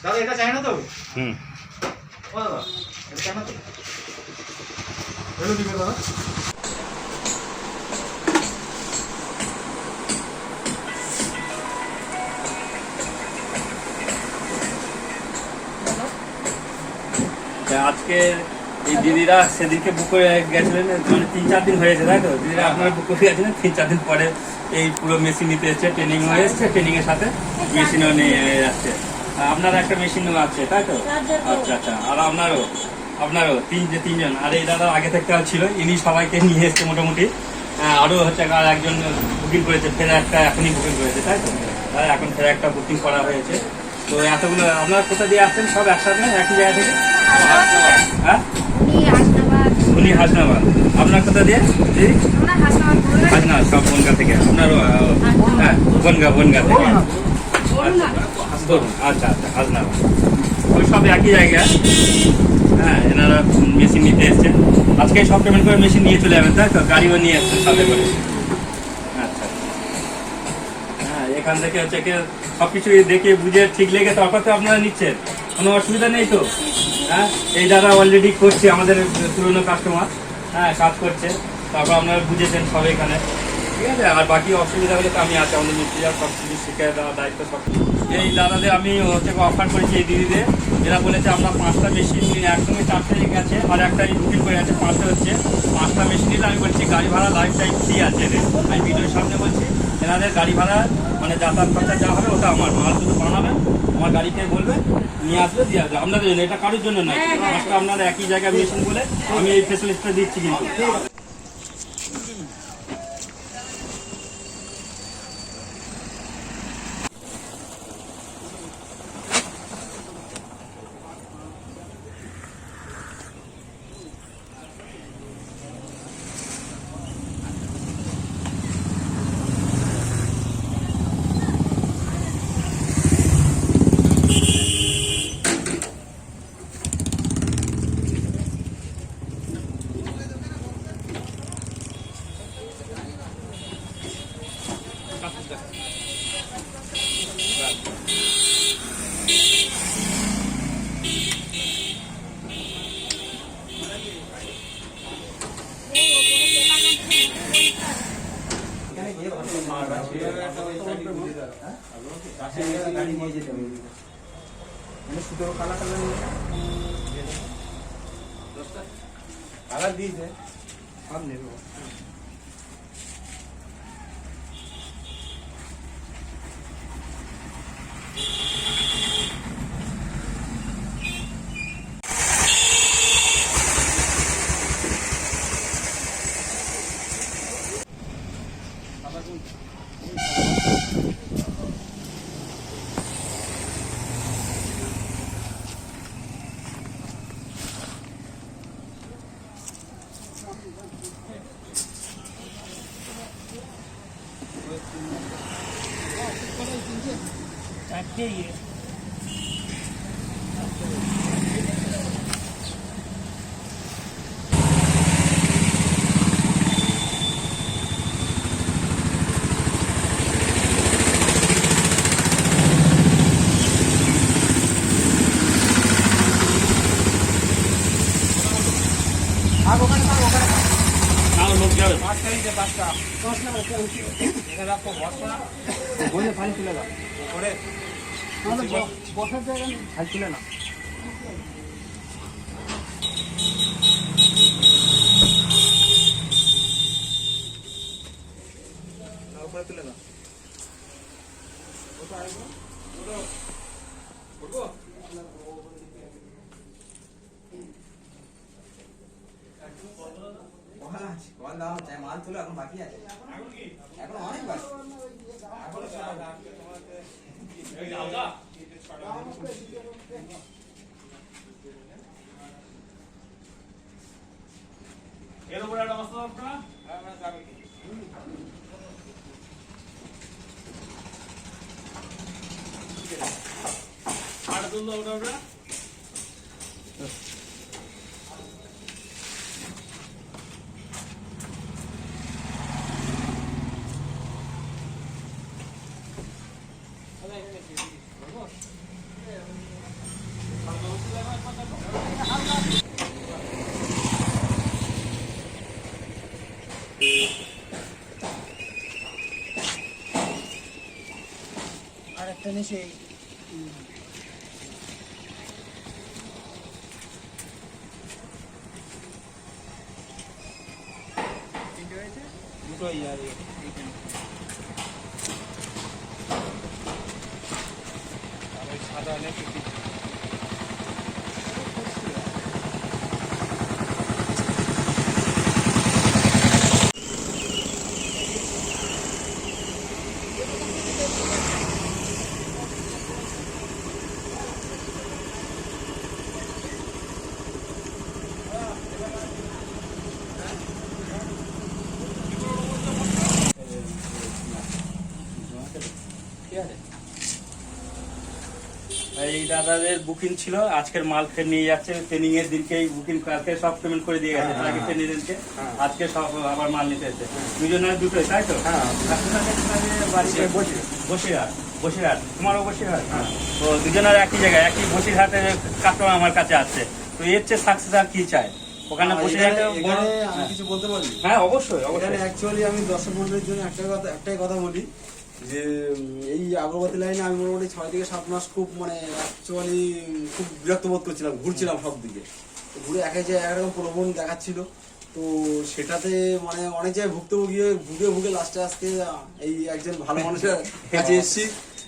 দাদা এটা চাই না তো? হুম। ও দাদা এটা চাই না তো? এলো দিবে দাদা। আজকে এই দিদিরা সেদিনকে বুক করে গেছিলেন, মানে 3-4 দিন হয়েছে তাই তো? দিদিরা আপনারা বুক করে গেছিলেন, 3-4 দিন পরে এই পুরো মেশিন নিতে এসছে, ট্রেনিং হয়ে এসছে, ট্রেনিং এর সাথে মেশিনও নিয়ে যাচ্ছে। আপনার একটা মেশিনও আছে তাই তো? আচ্ছা আচ্ছা। আর আপনারও তিনজন। আর এই দাদা আগে থেকে ছিল, ইনি সবাইকে নিয়ে এসছে মোটামুটি। আরও হচ্ছে আর একজন বুকিং করেছে, ফের একটা এখনই বুকিং করেছে তাই তো? এখন ফের একটা বুকিং করা হয়েছে। তো এতগুলো আপনারা কোথা দিয়ে আসছেন? সব একসাথে একই জায়গা থেকে? হ্যাঁ, উনি হাসনাবাদ। আপনার কোথা দিয়ে? হাসনাবাদ, সব বনগা থেকে। আপনারও? হ্যাঁ, বনগা থেকে। আচ্ছা আচ্ছা, হাসনাবাদ। ওই সব একই জায়গায়। হ্যাঁ, এনারা মেশিন নিতে এসছেন। আজকে সব পেমেন্ট করে মেশিন নিয়ে চলে যাবেন তাই তো? গাড়িও নিয়ে এসছেন সাথে করে? আচ্ছা। হ্যাঁ, এখান থেকে হচ্ছে সবকিছু দেখে বুঝে ঠিক লেগে তারপর তো আপনারা নিচ্ছেন, কোনো অসুবিধা নেই তো? হ্যাঁ, এই দাদা অলরেডি করছে, আমাদের পুরনো কাস্টমার। হ্যাঁ, কাজ করছে, তারপর আপনারা বুঝেছেন সব এখানে, ঠিক আছে? আর বাকি অসুবিধা হলে তো আমি আছি, আমাদের মিস্ত্রিরা সব কিছু শিখে দেওয়ার দায়িত্ব সব। এই দাদাদের আমি হচ্ছে অফার করেছি, এই দিদিদের। এরা বলেছে আমরা 5টা মেশিন একসঙ্গে 4টে গেছে, আর একটা বুকিং করে আছে 5টা হচ্ছে। 5টা মেশিন নিলে আমি বলছি গাড়ি ভাড়া লাইফ টাইম ফ্রি আছে এদের। আমি ভিডিওর সামনে বলছি, এনাদের গাড়ি ভাড়া মানে যাতায়াত খরচা যা হবে ওটা আমার, মাল শুধু বানাবেন, আমার গাড়িতে বলবে নিয়ে আসবে, দিয়ে আসবে। আপনাদের জন্য, এটা কারোর জন্য নয়। 5টা আপনারা একই জায়গায় মেশিন বলে আমি এই ফেসিলিটিটা দিচ্ছি কিন্তু। কালার দিয়েছে সব নেব। चाहते ही পানি তুলে দাও বসার জায়গা হাল তুলে না। তুলে না মাল তুলে এখন বাকি আছে, এখন অনেক বাকি। এর উপরে একটা বস্তা আপনারা যাবে কি আর তুললো ওটা ওটা দুটোই আর সাদা নেই এই দাদাদের বুকিং ছিল, আজকের মাল ফের নিয়ে যাচ্ছে, ট্রেনিং এর দিনকে বুকিং কালকে সব পেমেন্ট করে দিয়ে গেছে, আগে ট্রেনিং দিনকে আজকে সব আবার মাল নিতে এসেছে। দুজনের দুটোই, তাই তো? বসিরহাট, তোমারও বসিরহাট? তো দুজনের একই জায়গায়, একই বসিরহাটে কাস্টমার আমার কাছে আসছে। তো এর চেয়ে সাকসেস আর কি চাই? ওখানে বসিরহাটে আমি কিছু বলতে পারি? হ্যাঁ অবশ্যই এখানে অবশ্যই। অ্যাকচুয়ালি আমি দর্শক মন্ডলীর জন্য একটাই কথা বলি যে এই আগরবাতি লাইনে আমি মোটামুটি 6 থেকে 7 মাস খুব মানে অ্যাকচুয়ালি খুব বিরক্ত বোধ করছিলাম, ঘুরছিলাম সব দিকে, ঘুরে একাই যে একরকম প্রলোভন দেখাচ্ছিল। তো সেটাতে মানে অনেক জায়গায় ভুগে ভুগে লাস্টে আজকে এই একজন ভালো মানুষের কাছে এসেছি।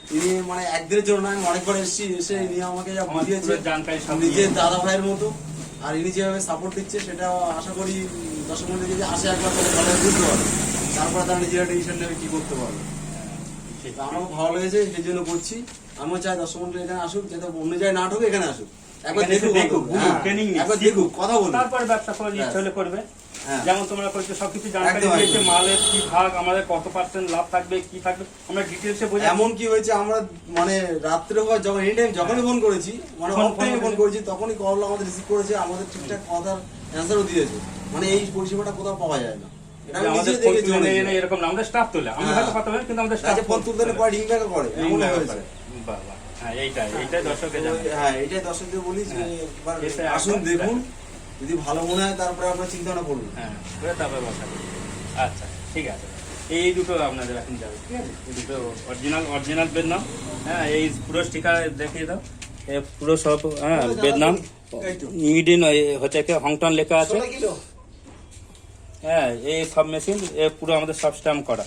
তিনি মানে একদিনের জন্য না, আমি অনেকবার এসেছি, এসে ইনি আমাকে যা বুঝিয়েছে জানকারি সব নিজের দাদা ভাইয়ের মতো, আর ইনি যেভাবে সাপোর্ট দিচ্ছে সেটা আশা করি দর্শক মন্ডলী যদি আসে একবার তাহলে ভালো বুঝতে পারবে, তারপরে তারা নিজেরা ডিসিশন নেবে কি করতে পারবে। তো আমার খুব ভালো লেগেছে, সেই জন্য করছি। আমিও চাই দর্শক মন্ডলী এখানে আসুক, যাতে অন্য জায়গায় না ঢুকে এখানে আসুক, একবার দেখুক, ট্রেনিং একবার দেখুক, কথা বলুক, তারপরে ব্যবসা করার ইচ্ছা হলে করবে। হ্যাঁ। যেমন তোমরা করছো সবকিছু জানকারি একদম, দিয়েছে, একদম। মালের কি ভাগ, আমাদের কত পার্সেন্ট লাভ থাকবে, কি থাকবে আমরা ডিটেলসে বোঝা। এমন কি হয়েছে আমরা মানে রাত্রে হয় যখন এনি টাইম যখনই ফোন করেছি, মানে ফোন অফ টাইমে ফোন করেছে। করেছি, তখনই কল আমাদের রিসিভ করেছে, আমাদের ঠিকঠাক কথার অ্যান্সারও দিয়েছে। মানে এই পরিষেবাটা কোথাও পাওয়া যায় না, এটা আমি আমাদের নিজে দেখেছি অনেক এনে জায়গায়। এরকম না, আমাদের স্টাফ তোলে, আমি হ্যাঁ। হয়তো কথা বলি কিন্তু আমাদের স্টাফ আচ্ছা, ফোন তুলতে পরে রিং ব্যাকও করে, এমন হয়েছে। বাহ বাহ, হ্যাঁ এইটাই দর্শককে জানাই। হ্যাঁ, এটাই দর্শকদের বলি যে হ্যাঁ। একবার এসে আসুন, একবার দেখুন, যদি ভালো মনে হয় তারপরে আপনার চিন্তা ভাবনা করুন। হ্যাঁ, করে তারপরে ব্যবসা করবে। আচ্ছা ঠিক আছে, এই দুটো আপনাদের এখন যাবে, ঠিক আছে? এই দুটো অরিজিনাল বেদ নাম। হ্যাঁ, এই পুরো স্টিকার দেখিয়ে দাও, এ পুরো সব হ্যাঁ বেদ নাম মেড ইন হচ্ছে কি হংটন লেখা আছে। হ্যাঁ, এই সব মেশিন পুরো আমাদের সব স্ট্যাম্প করা,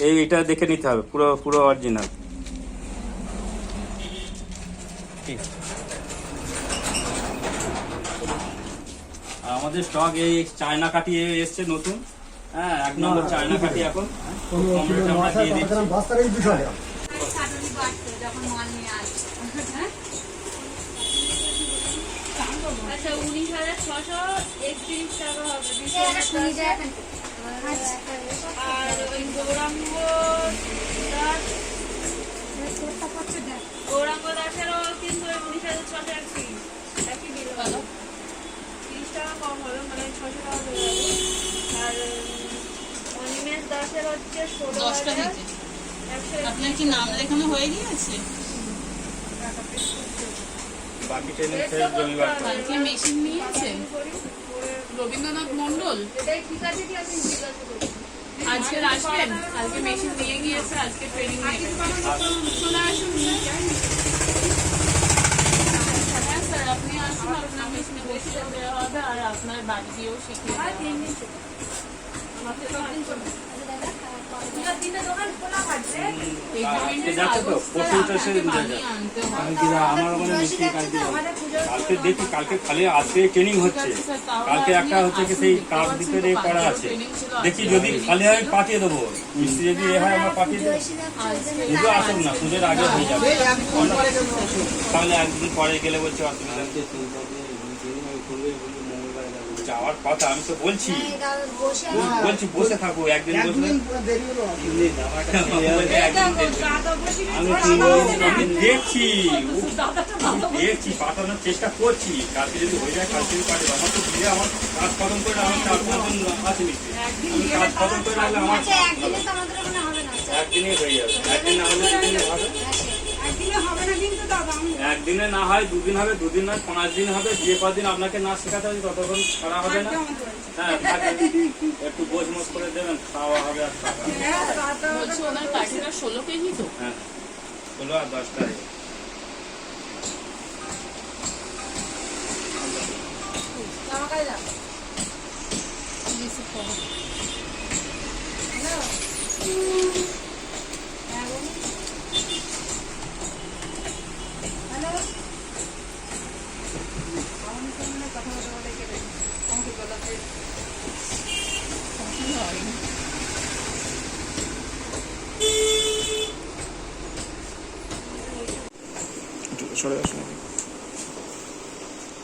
এইটা দেখে নিতে হবে, পুরো অরিজিনাল। ঠিক আছে, আর আমাদের স্টক এই চায়না কাঠি এসছে নতুন, হ্যাঁ 1 নম্বর চায়না কাঠি এখন কম রেটে আমরা দিয়ে দিচ্ছি। আচ্ছা 19,631 টাকা হবে আর ওই গৌরাঙ্গ দাসেরও কিন্তু 19,631 একই বিল হলো, 30 টাকা কম হলো, মানে 600 টাকা হয়ে গেল। আর অনিমেষ দাসের হচ্ছে 16,100। আপনার কি নাম লেখানো হয়ে গিয়েছে? বাকি ট্রেনিং ফের রবিবার করে। কালকে মেশিন নিয়েছে রবীন্দ্রনাথ মন্ডল। এটাই ঠিক আছে কি আপনি জিজ্ঞাসা করুন। আজকে আসবেন? কালকে মেশিন নিয়ে গিয়েছে, আজকে ট্রেনিং নেবেন। চলে আসুন হ্যাঁ স্যার, আপনি আসুন, আপনার মেশিনে বসে দেওয়া হবে আর আপনার বাড়ি গিয়েও শিখিয়ে দেওয়া হবে। এই আজকে ধরনের যাচ্ছে তো, কাগজ পরশু তো সে আপনাকে বানিয়ে আনতে হবে। আমার ওখানে মিষ্টি কালকে দেখি, কালকে খালি আজকে ট্রেনিং হচ্ছে, কালকে একটা হচ্ছে কি সেই কাপ ভিতরে করা আছে, দেখি যদি খালি হয় পাঠিয়ে দেবো, মিষ্টি যদি এ হয় আমরা পাঠিয়ে দেবো। পুজো আসুক না, পুজোর আগে হয়ে যাবে, তাহলে একদিন পরে গেলে বলছে অসুবিধা নেই। যাওয়ার কথা আমি তো বলছি বসে থাকো, একদিন বসে আমি দেখছি পাঠানোর চেষ্টা করছি, কালকে যদি হয়ে যায় কালকে পাঠাবো। আমার তো দিয়ে আমার কাজ খতম করে আমার 4-5 জন আছে মিস্ত্রি, আমি কাজ খতম করে রাখলে আমার একদিনই হয়ে যাবে, একদিন না হলে দুদিনে হবে। একদিনে হবে না কিন্তু দাদা আমি একদিনে না হয় দুদিন হবে, দুদিন নয় 5 দিন হবে, যে কদিন আপনাকে না শেখাতে হবে ততক্ষণ ছাড়া হবে না। হ্যাঁ থাকবে। একটু বোঝমোজ করে দেবেন, খাওয়া হবে আর থাকা। বলছি ওনার কাঠিটা 16 কেজি তো? হ্যাঁ 16 আর 10 টাকা।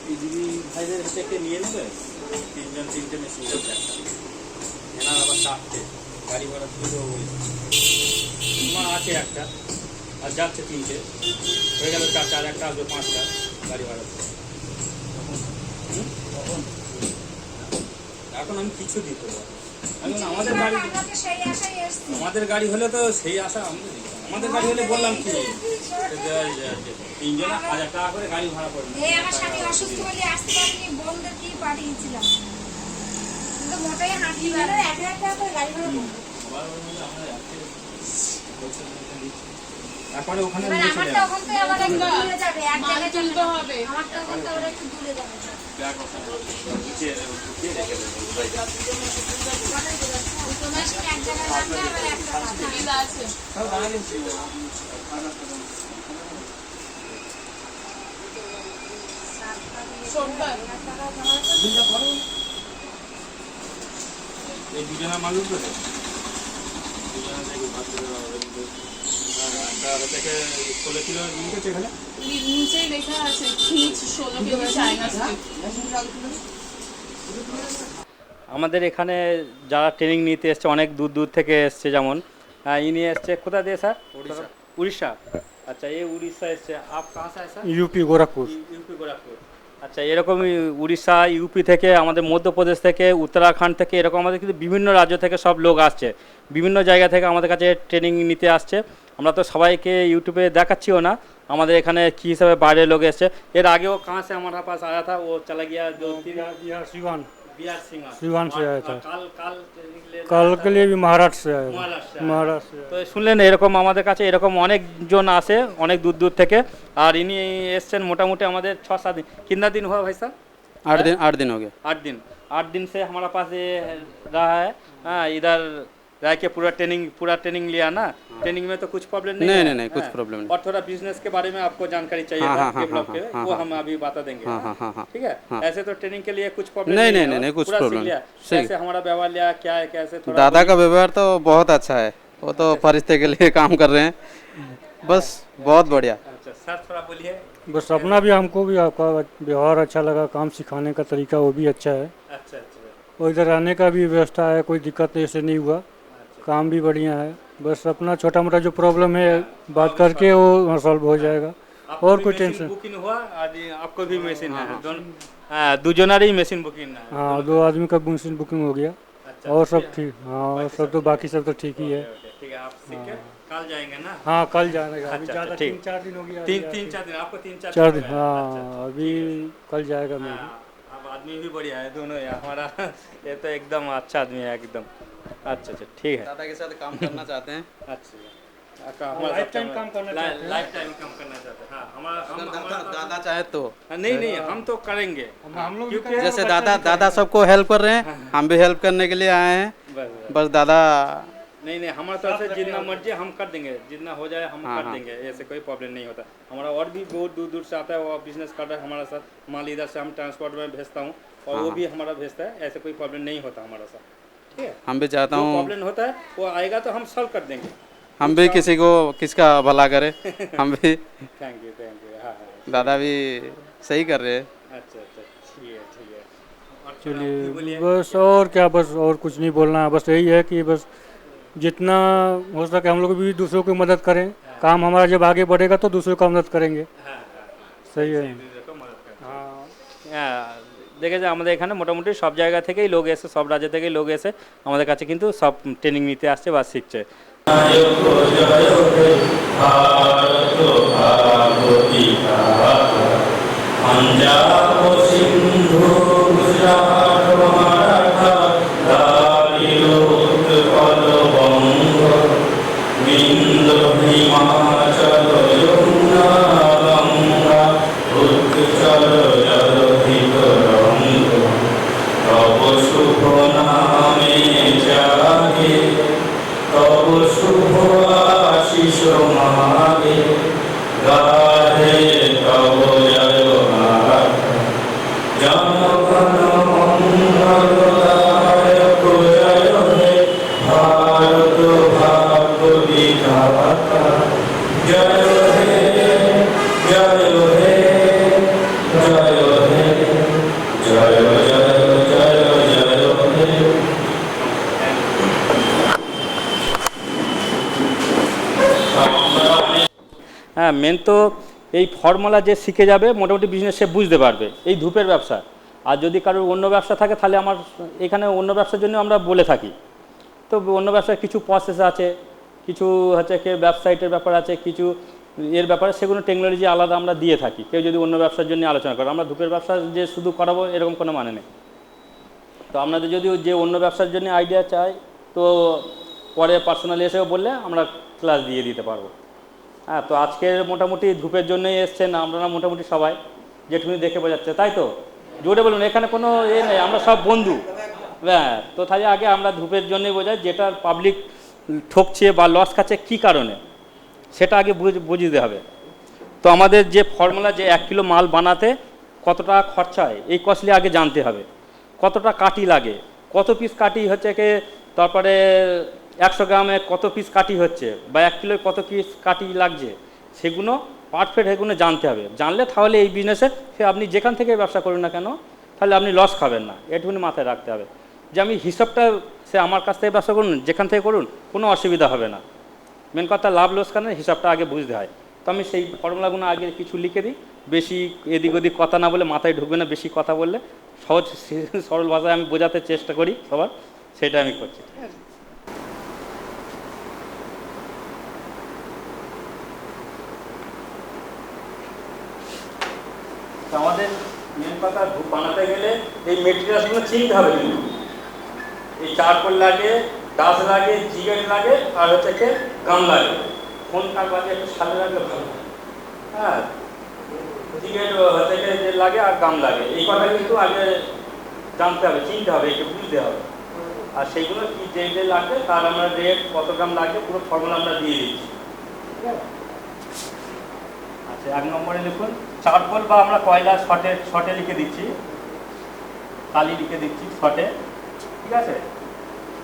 এই দিদি ভাইদের থেকে নিয়ে নেবে, 3 মেশিন যাচ্ছে একটা। এনার আবার 4টে গাড়ি ভাড়া তুলে তোমার আছে একটা, আর যাচ্ছে 3টে, হয়ে গেল 4, আর একটা আসবে 5টা গাড়ি ভাড়া। এখন আমি কিছু দিতে পারবো, এখন আমাদের গাড়ি হলে তো সেই আশা আমাদের দিতে হবে। আমাদের গাড়ি হলে বললাম কি 3 জনে 1000 টাকা করে গাড়ি ভাড়া পড়বে। আমার স্বামী অসুস্থ বলে আসতে পারিনি, বোনদেরকেই পাঠিয়েছিলাম। কিন্তু মোটাই হাঁটি বেলা 1000 টাকা করে গাড়ি ভাড়া পড়বে। তারপরে ওখানে এবার নিয়ে চলে আমারটা যাবে। ওখান থেকে আবার একটু দূরে যাবে, এক মাল জায়গায় তুলতে হবে। আমারটা ওখান থেকে আবার একটু দূরে যাবে। গুছিয়ে রেখে দেবো। তোমার সঙ্গে এক জায়গায় রাখবে, আবার একটা রাখবে। বিল আছে। সোমবার এই দুজনের মাল উঠবে তো? দুজনের দেখি একটা থেকে 16 কিলো নিয়েছে এখানে। নিচেই লেখা আছে খিচ 16 কেজি চায়না স্টিক। আমাদের এখানে যারা ট্রেনিং নিতে এসছে অনেক দূর দূর থেকে এসছে, যেমন ইনি এসছে কোথা দিয়ে স্যার? উড়িষ্যা। अच्छा ये उड़ीसा से आप कहाँ से आए sir? UP Gorakhpur. UP Gorakhpur. আচ্ছা এরকমই উড়িষ্যা, ইউপি থেকে, আমাদের মধ্যপ্রদেশ থেকে, উত্তরাখণ্ড থেকে, এরকম আমাদের কিন্তু বিভিন্ন রাজ্য থেকে সব লোক আসছে, বিভিন্ন জায়গা থেকে আমাদের কাছে ট্রেনিং নিতে আসছে। আমরা তো সবাইকে ইউটিউবে দেখাচ্ছিও না, আমাদের এখানে কী হিসাবে বাইরের লোক এসছে। এর আগেও कहाँ से हमारे पास आया था, वो चला गया जो बिहार सिवान बिहार सिवान से आया था। কাল ट्रेनिंग ले कल के लिए भी महाराष्ट्र से आया था। महाराष्ट्र। महाराष्ट्र से তো শুনলেন এরকম আমাদের কাছে এরকম অনেকজন আসে অনেক দূর দূর থেকে। আর ইনি এসছেন মোটামুটি আমাদের 6-7 दिन। कितना दिन हुआ भाई साहब? 8 दिन हो गए। 8 दिन से हमारा पास ये रहा है। हाँ इधर रह के पूरा ट्रेनिंग लिया ना। ट्रेनिंग में तो कुछ प्रॉब्लम नहीं है? नहीं कुछ प्रॉब्लम नहीं। और थोड़ा बिजनेस के बारे में आपको जानकारी चाहिए हाँ, था हाँ, डेवलप हाँ, के, हाँ, वो हाँ, हम अभी बता देंगे। हाँ। ठीक है। हाँ। ऐसे तो ट्रेनिंग के लिए कुछ प्रॉब्लम नहीं, है, नहीं, कुछ पूरा सीख problem लिया। नहीं। सही। कैसे हमारा व्यवहार लिया, क्या है कैसे, थोड़ा दादा का व्यवहार तो बहुत अच्छा है, वो तो फरिश्ते के लिए काम कर रहे हैं, बस बहुत बढ़िया। अच्छा सर थोड़ा बोलिए। बस अपना भी, हमको भी आपका व्यवहार अच्छा लगा, काम सिखाने का तरीका वो भी अच्छा है, अच्छा और इधर रहने का भी व्यवस्था है, कोई दिक्कत ऐसे नहीं हुआ, काम भी बढ़िया है। बस अपना छोटा मोटा जो प्रॉब्लम है बात करके वो सॉल्व हो जाएगा, और कोई टेंशन। बुकिंग हुआ और आपको भी मशीन है दोनों? हाँ দুজনেরই মেশিন বুকিং है। हाँ 2 आदमी का मशीन बुकिंग हो गया, अच्छा, और सब ठीक। हाँ और सब तो बाकी सब तो ठीक ही है। ठीक है आप सीख के कल जाएंगे ना? हाँ कल जाने का, अभी अच्छा, ज़्यादा ठीक। 3-4 दिन हो गया। 3-4 दिन आपको 3-4 4 दिन। हो गया। अच्छा, हाँ अभी कल जाएगा मैं। हाँ, अब आदमी भी बढ़िया है दोनों है हमारा ये तो एकदम अच्छा आदमी है एकदम। अच्छा ठीक है। दादा के साथ काम करना चाहते हैं। अच्छा हमारा लाइफ टाइम काम करना चाहते हैं। लाइफ टाइम काम करना चाहते हैं। हाँ हमारा दादा चाहे तो नहीं हम तो करेंगे। हम लोग भी क्योंकि करेंगे। जैसे दादा सबको हेल्प कर रहे हैं, हम भी हेल्प करने के लिए आए हैं, बस बस दादा नहीं हमारा तरफ से जितना मर्जी हम कर देंगे, जितना हो जाए हम हाँ, कर हाँ। देंगे, ऐसे कोई प्रॉब्लम नहीं होता। हमारा और भी बहुत दूर दूर से आता है, वो बिजनेस कर रहा है हमारा साथ, माल इधर से हम ट्रांसपोर्ट में भेजता हूँ और हाँ, वो हाँ। भी हमारा भेजता है, ऐसे कोई प्रॉब्लम नहीं होता हमारा साथ। ठीक है। हम भी चाहता जो हूँ प्रॉब्लम होता है वो आएगा तो हम सॉल्व कर देंगे। हम भी किसी को किसका भला करे, हम भी थैंक यू हाँ दादा भी सही कर रहे हैं। अच्छा ठीक है और थोड़ा चलिए भी बोलिए। बस, और क्या, बस और कुछ नहीं बोलना है, बस यही है कि बस जितना हो सके हम लोग भी दूसरों की मदद करें, काम हमारा जब आगे बढ़ेगा तो दूसरों का मदद करेंगे। सही है। को मदद कर। हाँ হ্যাঁ দেখেছে আমাদের এখানে মোটামুটি সব জায়গা থেকেই লোক এসে, সব রাজ্য থেকেই লোক এসে আমাদের কাছে কিন্তু সব ট্রেনিং নিতে আসছে বা শিখছে। पंजाब सिंधु गुजरात मराठा दारिलो उत्कल बंग विंध्य हिमाचल यमुना गंगा उत्कल जलधि तरंग तब शुभ नामे जागे तब शुभ आशीष मागे गाहे तब जय नाथ जन गण मंगलदायक जय हे भारत भाग्य विधाता जय हे जय हे जय हे जय जय जय जय हे। হ্যাঁ, মেন তো এই ফর্মুলা যে শিখে যাবে মোটামুটি বিজনেস সে বুঝতে পারবে এই ধূপের ব্যবসা। আর যদি কারোর অন্য ব্যবসা থাকে তাহলে আমার এখানে অন্য ব্যবসার জন্য আমরা বলে থাকি। তো অন্য ব্যবসার কিছু প্রসেস আছে, কিছু হচ্ছে কি ওয়েবসাইটের ব্যাপার আছে, কিছু এর ব্যাপারে সেগুলো টেকনোলজি আলাদা আমরা দিয়ে থাকি। কেউ যদি অন্য ব্যবসার জন্য আলোচনা করে, আমরা ধূপের ব্যবসা যে শুধু করাবো এরকম কোনো মানে নেই। তো আপনাদের যদি যে অন্য ব্যবসার জন্য আইডিয়া চাই তো পরে পার্সোনালি এসেও বললে আমরা ক্লাস দিয়ে দিতে পারবো। হ্যাঁ, তো আজকে মোটামুটি ধূপের জন্যই এসছেন আপনারা মোটামুটি সবাই, যেটুকুনি দেখে বোঝাচ্ছে, তাই তো? জোরে বলুন, এখানে কোনো এ নেই, আমরা সব বন্ধু। হ্যাঁ, তো তাই আগে আমরা ধূপের জন্যই বোঝাই, যেটা পাবলিক ঠকছে বা লস খাচ্ছে কী কারণে সেটা আগে বুঝতে হবে। তো আমাদের যে ফর্মুলা যে 1 কিলো মাল বানাতে কত টাকা খরচা হয় এই কস্টলি আগে জানতে হবে। কতটা কাঠি লাগে, কত পিস কাঠি হচ্ছে কি, তারপরে 100 গ্রামে কত পিস কাঠি হচ্ছে বা 1 কিলোয় কত পিস কাঠি লাগছে, সেগুলো পারফেক্ট এগুলো জানতে হবে। জানলে তাহলে এই বিজনেসে সে আপনি যেখান থেকে ব্যবসা করুন না কেন তাহলে আপনি লস খাবেন না, এটুকুনি মাথায় রাখতে হবে। যে আমি হিসাবটা সে আমার কাছ থেকে ব্যবসা করুন, যেখান থেকে করুন কোনো অসুবিধা হবে না। মেন কথা লাভ লস কেন হিসাবটা আগে বুঝতে হয়। তো আমি সেই ফর্মুলাগুলো আগে কিছু লিখে দিই, বেশি এদিক ওদিক কথা না বলে, মাথায় ঢুকবে না বেশি কথা বললে, সহজ সরল ভাষায় আমি বোঝাতে চেষ্টা করি সবার, সেটা আমি করছি। ঠিক আছে? আমাদের মেন কথা ধূপ বানাতে গেলে এই মেটেরিয়ালসগুলো চিনতে হবে। কিন্তু এই চারকোল লাগে, ডাস লাগে, জিগেট লাগে, আর হচ্ছে কি গাম লাগে। কোন কাঠ লাগে একটু সাদা লাগলে ভালো হয়। হ্যাঁ, জিগেট হচ্ছে যে লাগে আর গাম লাগে, এই কথা কিন্তু আগে জানতে হবে, চিনতে হবে, একটু বুঝতে হবে। আর সেইগুলো কি যে লাগবে তার আমরা রেট কত গ্রাম লাগবে পুরো ফর্মুলা আমরা দিয়ে দিচ্ছি। ঠিক আছে? আচ্ছা, 1 নম্বরে লিখুন চারকোল বা আমরা কয়লা শর্টে লিখে দিচ্ছি, কালি লিখে দিচ্ছি শর্টে। ঠিক আছে?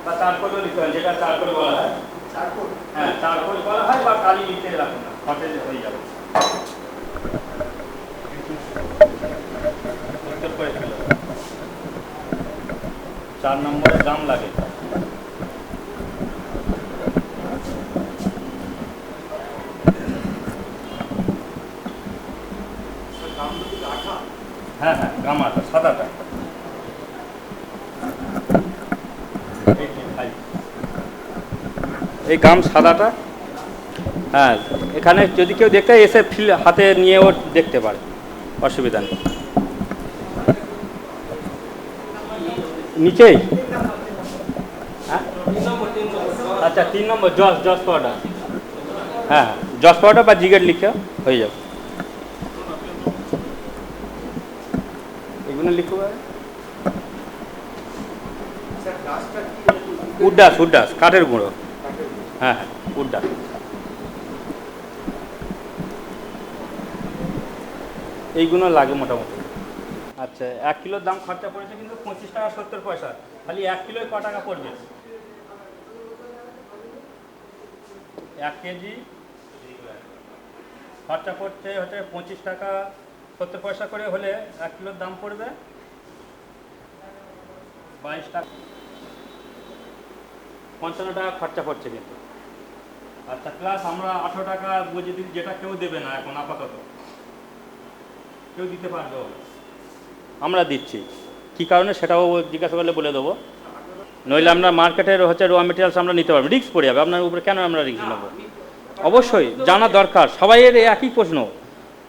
বা চারকোলও লিখতে হয়, যেটা চারকোল বলা হয়। চারকোল, হ্যাঁ চারকোল বলা হয়, বা কালি লিখতে রাখুন না, শর্টে হয়ে যাবে। উত্তর করে ফেল। 4 নম্বরে গাম লাগে। হ্যাঁ হ্যাঁ, গামাটা সাদাটা। এই গাম সাদাটা। হ্যাঁ, এখানে যদি কেউ দেখতে এসে হাতে নিয়েও দেখতে পারে, অসুবিধা নেই। নিচেই? হ্যাঁ, আচ্ছা 3 নম্বর জস পাউডার। হ্যাঁ, জস পাউডার বা জিগেট লিখে হয়ে যাবে। এগুলো লিখতে পারে। উড্ডাস কাঠের গুঁড়ো। হ্যাঁ হ্যাঁ, উড্ডাস। এইগুলো লাগে মোটামুটি। আচ্ছা, 1 কিলোর দাম খরচা পড়েছে কিন্তু 25 টাকা 70 পয়সা। খালি 1 কিলোয় ক টাকা পড়বে? 1 কেজি খরচা পড়ছে হচ্ছে 25 টাকা 70 পয়সা করে, হলে 1 কিলোর দাম পড়বে 22 টাকা 55 টাকা খরচা পড়ছে কিন্তু। আচ্ছা, প্লাস আমরা 18 টাকা বুঝে দিই, যেটা কেউ দেবে না এখন আপাতত, কেউ দিতে পারবে, আমরা দিচ্ছি। কী কারণে সেটাও জিজ্ঞাসা করলে বলে দেবো। নইলে আমরা মার্কেটের হচ্ছে র মেটেরিয়ালস আমরা নিতে পারবো, রিস্ক পড়ে যাবে আপনার উপরে, কেন আমরা রিস্ক নেবো? অবশ্যই জানা দরকার, সবাইয়ের একই প্রশ্ন,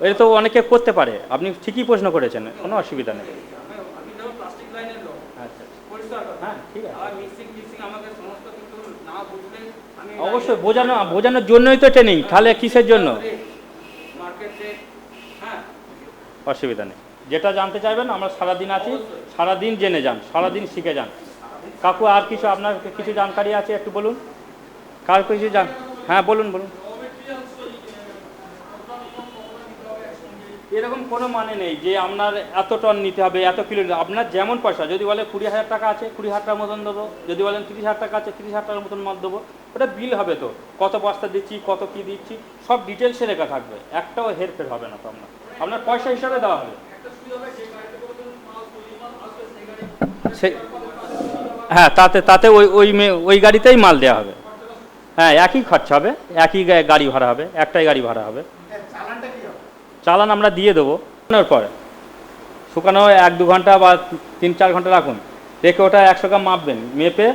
এটা তো অনেকে করতে পারে, আপনি ঠিকই প্রশ্ন করেছেন, কোনো অসুবিধা নেই। আচ্ছা, হ্যাঁ ঠিক আছে, অবশ্যই বোঝানোর জন্যই তো ট্রেনিং, তাহলে কিসের জন্য? অসুবিধা নেই, যেটা জানতে চাইবেন আমরা সারাদিন আছি, সারাদিন জেনে যান, সারাদিন শিখে যান। কাকু আর কিছু আপনার কিছু জানকারি আছে একটু বলুন, কার কিছু জান? হ্যাঁ বলুন বলুন। এরকম কোনো মানে নেই যে আপনার এত টন নিতে হবে, এত কিলো নিতে হবে। আপনার যেমন পয়সা, যদি বলে 20,000 টাকা আছে 20,000 টাকার মতন দেবো, যদি বলেন 30,000 টাকা আছে 30,000 টাকার মতন মাল দেবো, ওটা বিল হবে তো, কত বস্তা দিচ্ছি কত কী দিচ্ছি সব ডিটেলসে লেখা থাকবে, একটাও হেরফের হবে না তো, আপনার পয়সা হিসাবে দেওয়া হবে। হ্যাঁ, তাতে ওই গাড়িতেই মাল দেওয়া হবে। হ্যাঁ, একই খরচা হবে, একই গাড়ি ভাড়া হবে, একটাই গাড়ি ভাড়া হবে। চালান আমরা দিয়ে দেবো, শুকানোর পরে শুকানো 1-2 ঘন্টা বা 3-4 ঘন্টা রাখুন, রেখে ওটা 100 গ্রাম মাপবেন, মেপে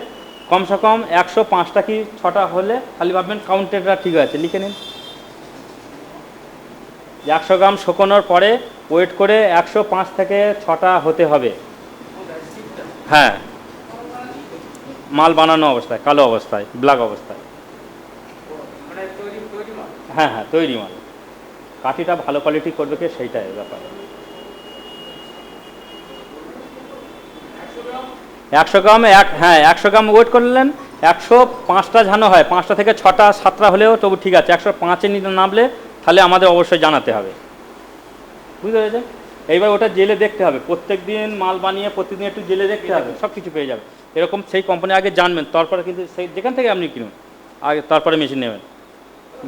কমসে কম 105টা কি 6টা হলে খালি ভাববেন কাউন্টেরটা ঠিক আছে, লিখে নিন। 100 গ্রাম শুকানোর পরে ওয়েট করে 105 থেকে 6টা হতে হবে। হ্যাঁ, মাল বানানো অবস্থায়, কালো অবস্থায়, ব্ল্যাক অবস্থায়। হ্যাঁ হ্যাঁ, তৈরি মাল, কাঠিটা ভালো কোয়ালিটি করবে কি সেইটাই ব্যাপার। 100 গ্রাম হ্যাঁ 100 গ্রাম ওয়েট করলেন, 105টা ঝানো হয়, 5টা থেকে 6টা 7টা হলেও তবু ঠিক আছে, 105-এ নামলে তাহলে আমাদের অবশ্যই জানাতে হবে, বুঝতে পেরেছেন? এইবার ওটা জেলে দেখতে হবে, প্রত্যেক দিন মাল বানিয়ে প্রতিদিন একটু জেলে দেখতে হবে, সব কিছু পেয়ে যাবে। এরকম সেই কোম্পানি আগে জানবেন, তারপরে কিন্তু সেই যেখান থেকে আপনি কিনুন আগে, তারপরে মেশিন নেবেন।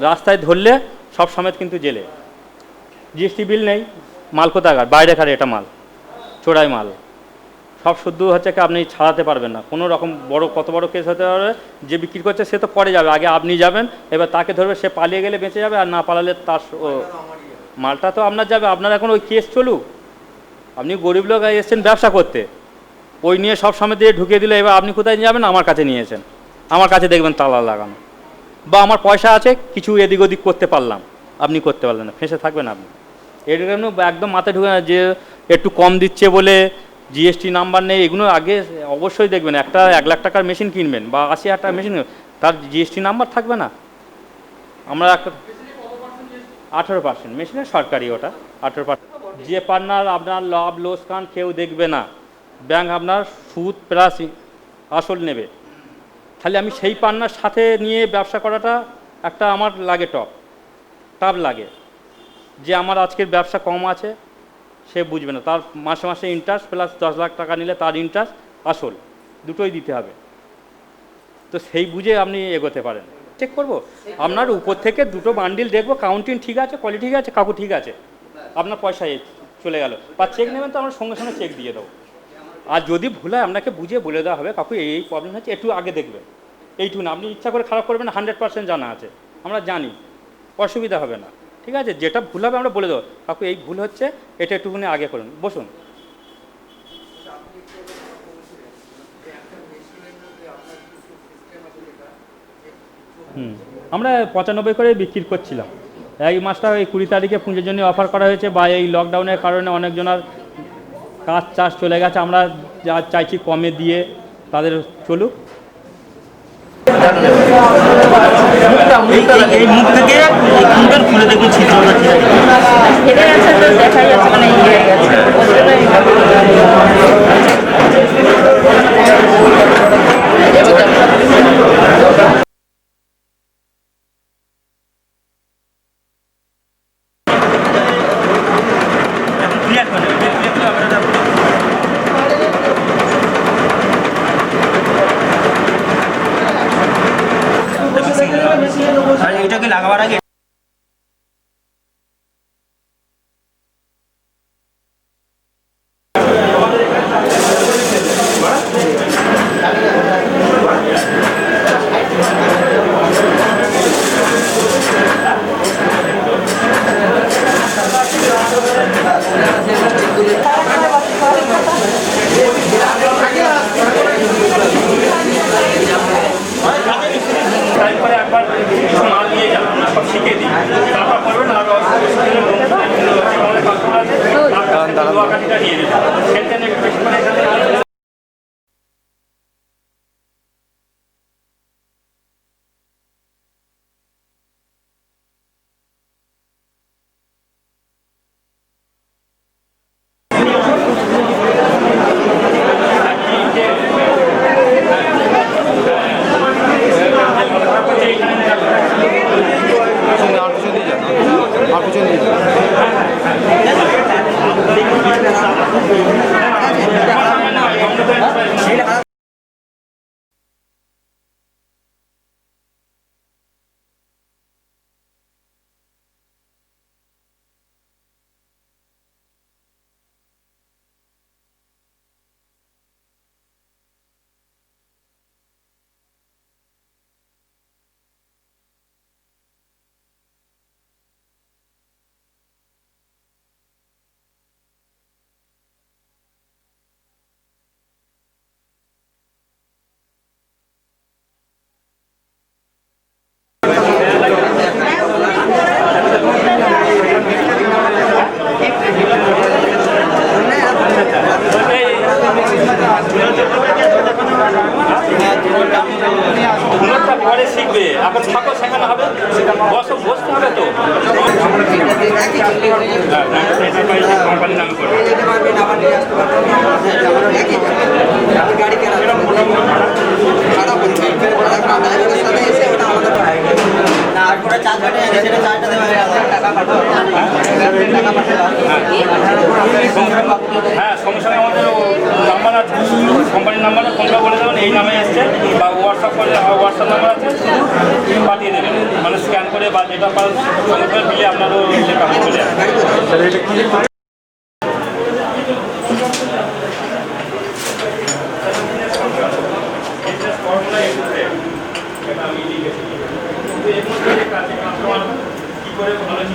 রাস্তায় ধরলে সব সমেত কিন্তু জেলে, জিএসটি বিল নেই, মাল কোথাকার, বাইরে খারে, এটা মাল চোরাই মাল, সব শুদ্ধ হচ্ছে কি আপনি ছাড়াতে পারবেন না, কোনো রকম কত বড় কেস হতে পারে, যে বিক্রি করছে সে তো পরে যাবে, আগে আপনি যাবেন, এবার তাকে ধরবে, সে পালিয়ে গেলে বেঁচে যাবে, আর না পালালে তার মালটা তো আপনার যাবে। আপনার এখন ওই কেস চলুক, আপনি গরিব লোক এসেছেন ব্যবসা করতে, ওই নিয়ে সব সময় দিয়ে ঢুকিয়ে দিলে এবার আপনি কোথায় যাবেন? আমার কাছে নিয়েছেন, আমার কাছে দেখবেন তালা লাগানো, বা আমার পয়সা আছে কিছু এদিক ওদিক করতে পারলাম, আপনি করতে পারলেন না, ফেঁসে থাকবেন আপনি। এর জন্য একদম মাথায় ঢুকে না যে একটু কম দিচ্ছে বলে জিএসটি নাম্বার নেই, এগুলো আগে অবশ্যই দেখবেন। একটা 1 লাখ টাকার মেশিন কিনবেন বা 80,000 টাকার মেশিন, তার জিএসটি নাম্বার থাকবে না। আমরা একটা 18% মেশিনের সরকারি, ওটা 18%। যে পার্টনার আপনার লাভ লোকসান কেউ দেখবে না, ব্যাংক আপনার সুদ প্লাস আসল নেবে, তাহলে আমি সেই পার্টনার সাথে নিয়ে ব্যবসা করাটা একটা আমার লাগে টাফ লাগে, যে আমার আজকের ব্যবসা কম আছে সে বুঝবে না, তার মাসে মাসে ইন্টারেস্ট প্লাস 10 লাখ টাকা নিলে তার ইন্টারেস্ট আসল দুটোই দিতে হবে, তো সেই বুঝে আপনি এগোতে পারেন। চেক করব আপনার উপর থেকে 2টো বান্ডিল দেখবো, কাউন্টিং ঠিক আছে, কোয়ালিটি ঠিক আছে, কাকু ঠিক আছে, আপনার পয়সা চলে গেল, বা চেক নেবেন তো আমরা সঙ্গে সঙ্গে চেক দিয়ে দেবো। আর যদি ভুল হয় আপনাকে বুঝিয়ে বলে দেওয়া হবে, কাকু এই প্রবলেম হচ্ছে, একটু আগে দেখবেন, এইটুকু না, আপনি ইচ্ছা করে খারাপ করবেন না, 100% জানা আছে, আমরা জানি, অসুবিধা হবে না, ঠিক আছে? যেটা ভুল হবে আমরা বলে দেবো, কাকু এই ভুল হচ্ছে, এটা একটুখানি আগে করুন, বসুন। আমরা 95 করে বিক্রি করছিলাম, এই মাসটা এই 20 তারিখে পুজোর জন্য অফার করা হয়েছে, বা এই লকডাউনের কারণে অনেকজনের কাজ চাষ চলে গেছে, আমরা যা চাইছি কমে দিয়ে তাদের চলুক। এই মুখ থেকে খুলে দেখুন, ছিদ্রটা ঠিক আছে, দেখা যাচ্ছে, মানে ইয়ে গেছে। এটাকে লাগাবার আগে সেলটা একটু বেশি করে এখানে হুনরটা পরে শিখবে, আবার থাকো শেখানো হবে, বসতে হবে তো। কোম্পানির নামে করবে। হ্যাঁ, সঙ্গে সঙ্গে আমাদের নাম্বার আছে, কোম্পানির নাম্বার, ফোনটা বলে দেবেন এই নামে এসছে, বা হোয়াটসঅ্যাপ নাম্বার আছে, পাঠিয়ে দেবেন, মানে স্ক্যান করে বা যেটা পারেন সঙ্গে সঙ্গে দিলে আপনারও সেটা চলে যাবে।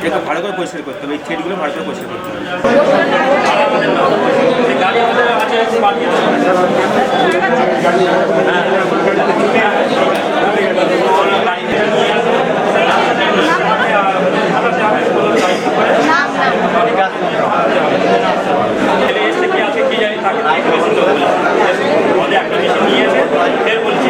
এটা ভালো করে পরিষ্কার করতে হবে, এই থ্রেডগুলো ভালো করে পরিষ্কার করতে হবে। গাড়ি আমাদের আছে, পাঠিয়ে এসে কি আছে কি জানি থাকে আমাদের একটা মেশিন নিয়েছে, ফের বলছি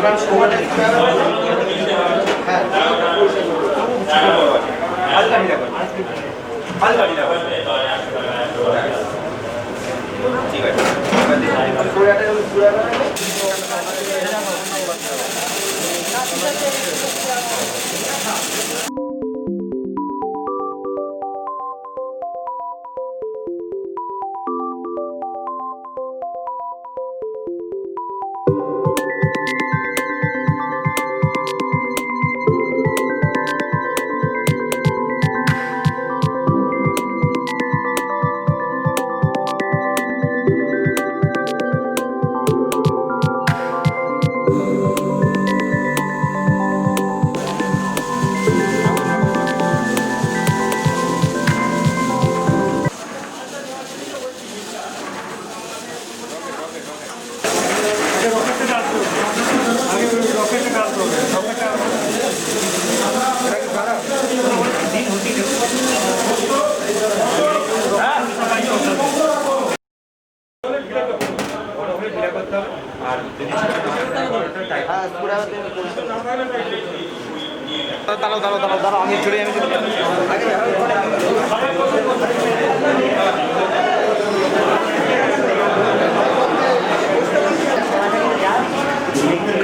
কাজ করতে না উনি দেবে করতে হবে আর যদি দাঁড়াও আমি চলে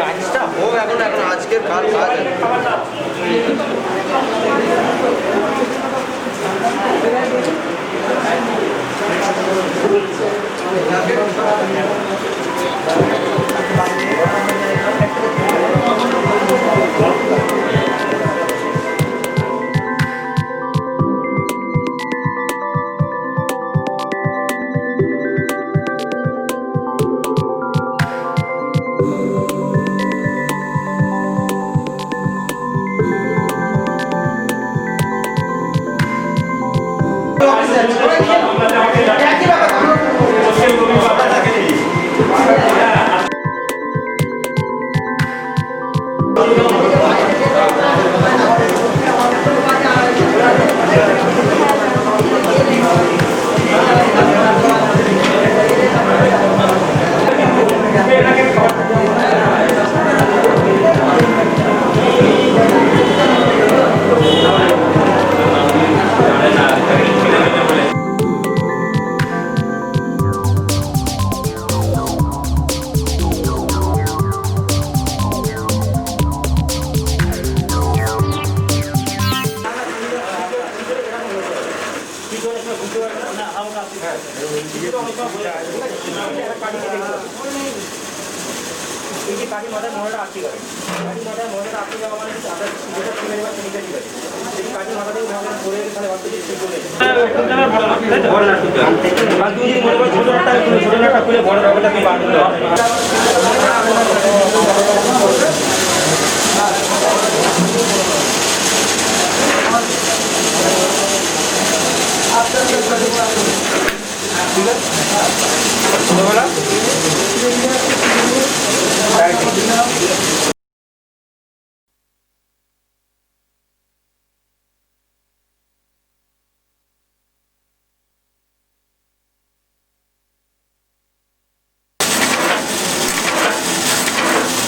কাজটা হোক এখন এখন আজকের কাজ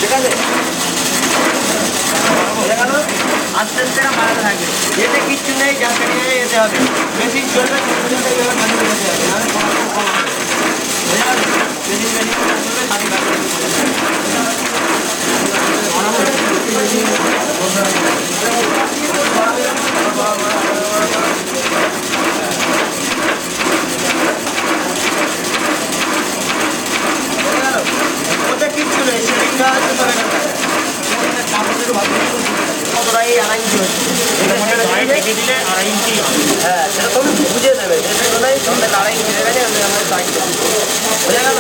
ঠিক আছে আস্তে আস্তে মারাতে থাকবে এতে কিচ্ছু নেই যা পেরিয়ে যেতে হবে মেশিন চলবে ওটা কিচ্ছু নেই কতটাই আড়াই ইঞ্চি হচ্ছে হ্যাঁ সেটা তুমি বুঝে দেবে আড়াই ইঞ্চি হয়ে গেছে বোঝা গেল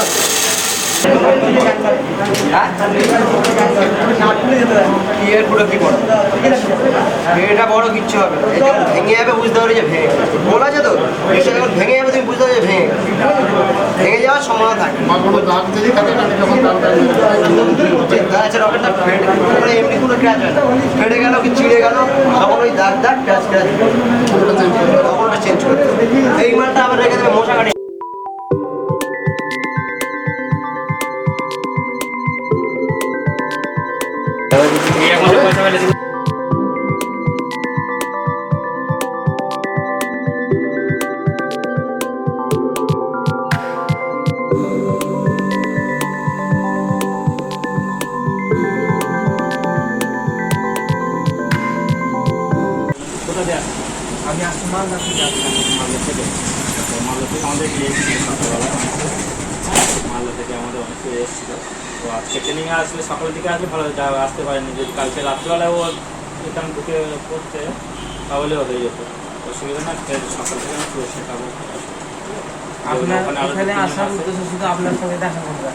এটা বড় কিচ্ছু হবে ভেঙে যাবে বুঝতে পারি যে ভেঙে বলা আছে তো যখন ভেঙে যাবে তুমি বুঝতে পারবে যে ভেঙে যাওয়ার সম্ভাবনা থাকে রকেটটা এমনি কোনো ক্র্যাচ হয় না ফেটে গেল কি ছিঁড়ে গেল তখন ওই দাগ দাগ ক্র্যাচ তখন ওটা চেঞ্জ করতে এই মালটা আবার রেখে দেবে মশা কাটি আমি আসছি মালদা থেকে আমাদের মালদা থেকে আমাদের অনেকে এসেছিল তো আজকে ট্রেনিংয়ে আসলে সকালের দিকে আসলে ভালো আসতে পারেনি যদি কালকে রাত্রিবেলায় ও এখানে ঢুকে পড়তে তাহলেও হয়ে যেত অসুবিধা না সকাল থেকে আমি পুরো শেখাবো আপনার এখানে আসার উদ্দেশ্য শুধু আপনার সঙ্গে দেখা করবে